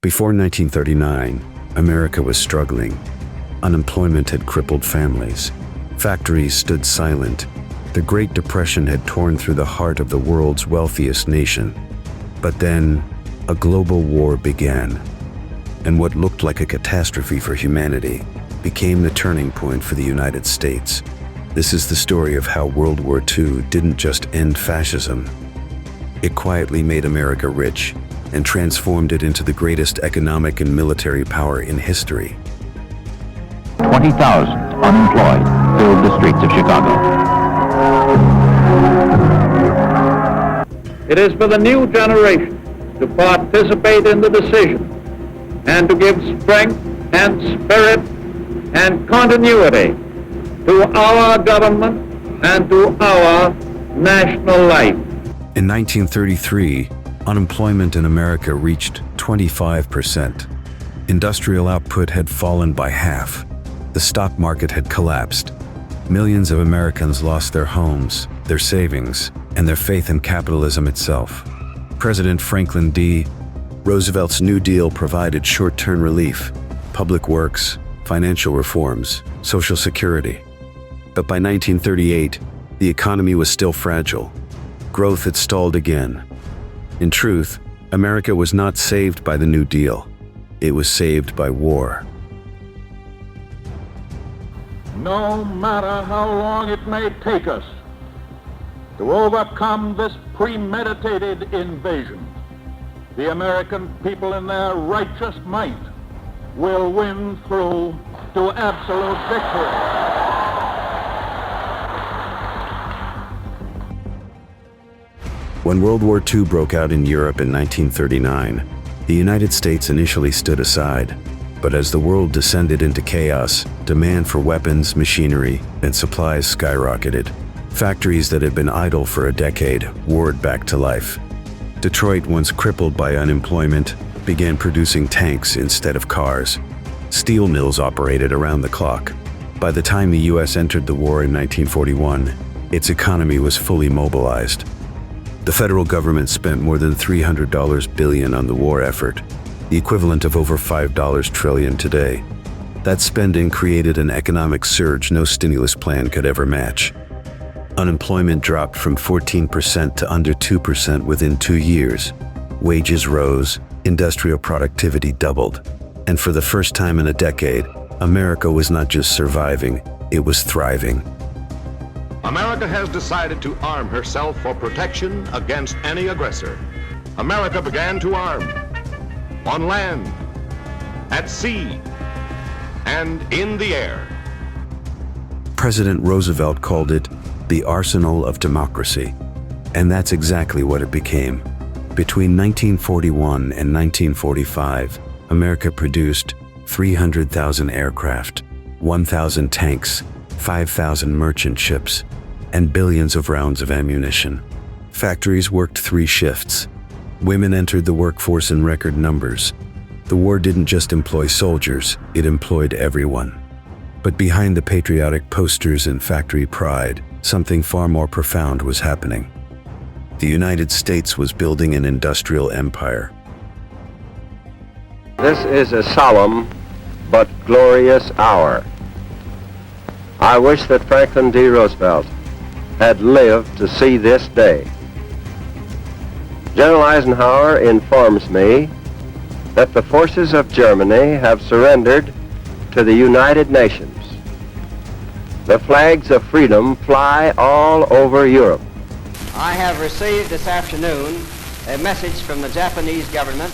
Before 1939, America was struggling. Unemployment had crippled families. Factories stood silent. The Great Depression had torn through the heart of the world's wealthiest nation. But then, a global war began. And what looked like a catastrophe for humanity became the turning point for the United States. This is the story of how World War II didn't just end fascism. It quietly made America rich and transformed it into the greatest economic and military power in history. 20,000 unemployed filled the streets of Chicago. It is for the new generation to participate in the decision and to give strength and spirit and continuity to our government and to our national life. In 1933, unemployment in America reached 25%. Industrial output had fallen by half. The stock market had collapsed. Millions of Americans lost their homes, their savings, and their faith in capitalism itself. President Franklin D. Roosevelt's New Deal provided short-term relief, public works, financial reforms, Social Security. But by 1938, the economy was still fragile. Growth had stalled again. In truth, America was not saved by the New Deal. It was saved by war. No matter how long it may take us to overcome this premeditated invasion, the American people in their righteous might will win through to absolute victory. When World War II broke out in Europe in 1939, the United States initially stood aside. But as the world descended into chaos, demand for weapons, machinery, and supplies skyrocketed. Factories that had been idle for a decade roared back to life. Detroit, once crippled by unemployment, began producing tanks instead of cars. Steel mills operated around the clock. By the time the U.S. entered the war in 1941, its economy was fully mobilized. The federal government spent more than $300 billion on the war effort, the equivalent of over $5 trillion today. That spending created an economic surge no stimulus plan could ever match. Unemployment dropped from 14% to under 2% within 2 years. Wages rose, industrial productivity doubled, and for the first time in a decade, America was not just surviving, it was thriving. America has decided to arm herself for protection against any aggressor. America began to arm on land, at sea, and in the air. President Roosevelt called it the arsenal of democracy, and that's exactly what it became. Between 1941 and 1945, America produced 300,000 aircraft, 1,000 tanks, 5,000 merchant ships, and billions of rounds of ammunition. Factories worked 3 shifts. Women entered the workforce in record numbers. The war didn't just employ soldiers, it employed everyone. But behind the patriotic posters and factory pride, something far more profound was happening. The United States was building an industrial empire. This is a solemn but glorious hour. I wish that Franklin D. Roosevelt had lived to see this day. General Eisenhower informs me that the forces of Germany have surrendered to the United Nations. The flags of freedom fly all over Europe. I have received this afternoon a message from the Japanese government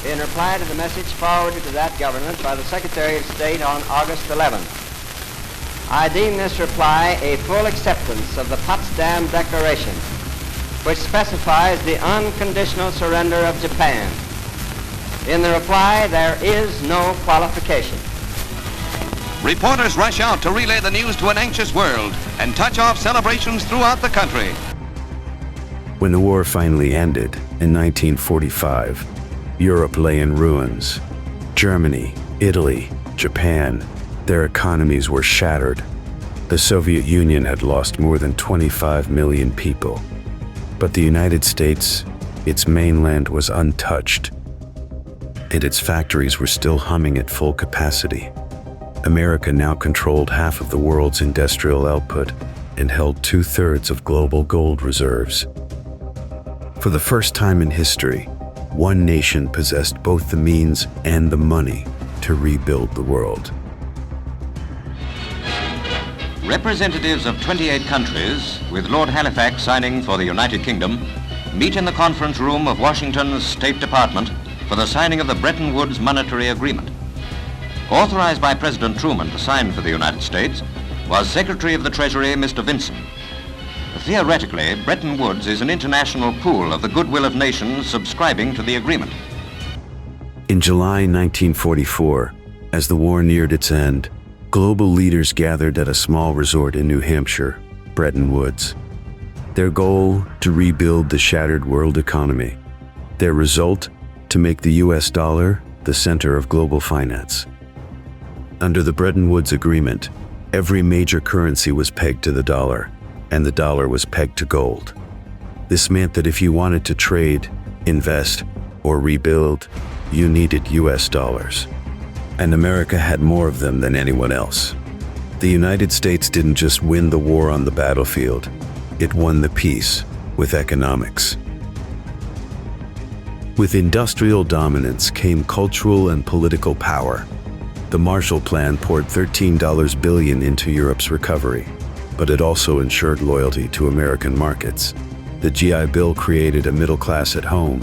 in reply to the message forwarded to that government by the Secretary of State on August 11th. I deem this reply a full acceptance of the Potsdam Declaration, which specifies the unconditional surrender of Japan. In the reply, there is no qualification. Reporters rush out to relay the news to an anxious world and touch off celebrations throughout the country. When the war finally ended in 1945, Europe lay in ruins. Germany, Italy, Japan, their economies were shattered. The Soviet Union had lost more than 25 million people. But the United States, its mainland was untouched. and its factories were still humming at full capacity. America now controlled half of the world's industrial output and held 2/3 of global gold reserves. For the first time in history, one nation possessed both the means and the money to rebuild the world. Representatives of 28 countries, with Lord Halifax signing for the United Kingdom, meet in the conference room of Washington's State Department for the signing of the Bretton Woods Monetary Agreement. Authorized by President Truman to sign for the United States was Secretary of the Treasury, Mr. Vinson. Theoretically, Bretton Woods is an international pool of the goodwill of nations subscribing to the agreement. In July 1944, as the war neared its end, global leaders gathered at a small resort in New Hampshire, Bretton Woods. Their goal, to rebuild the shattered world economy. Their result, to make the US dollar the center of global finance. Under the Bretton Woods Agreement, every major currency was pegged to the dollar, and the dollar was pegged to gold. This meant that if you wanted to trade, invest, or rebuild, you needed US dollars. And America had more of them than anyone else. The United States didn't just win the war on the battlefield, it won the peace with economics. With industrial dominance came cultural and political power. The Marshall Plan poured $13 billion into Europe's recovery, but it also ensured loyalty to American markets. The GI Bill created a middle class at home.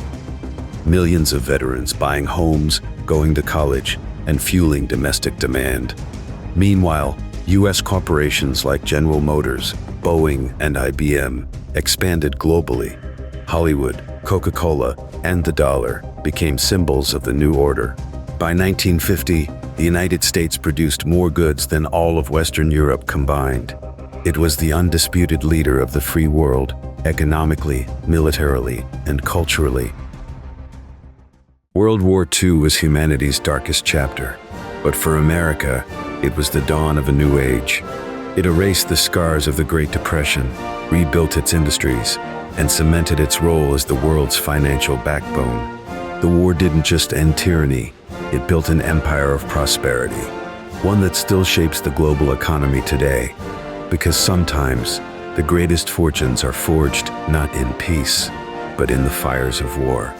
Millions of veterans buying homes, going to college, and fueling domestic demand. Meanwhile, U.S. corporations like General Motors, Boeing, and IBM expanded globally. Hollywood, Coca-Cola, and the dollar became symbols of the new order. By 1950, the United States produced more goods than all of Western Europe combined. It was the undisputed leader of the free world, economically, militarily, and culturally. World War II was humanity's darkest chapter, but for America, it was the dawn of a new age. It erased the scars of the Great Depression, rebuilt its industries, and cemented its role as the world's financial backbone. The war didn't just end tyranny, it built an empire of prosperity, one that still shapes the global economy today. Because sometimes, the greatest fortunes are forged not in peace, but in the fires of war.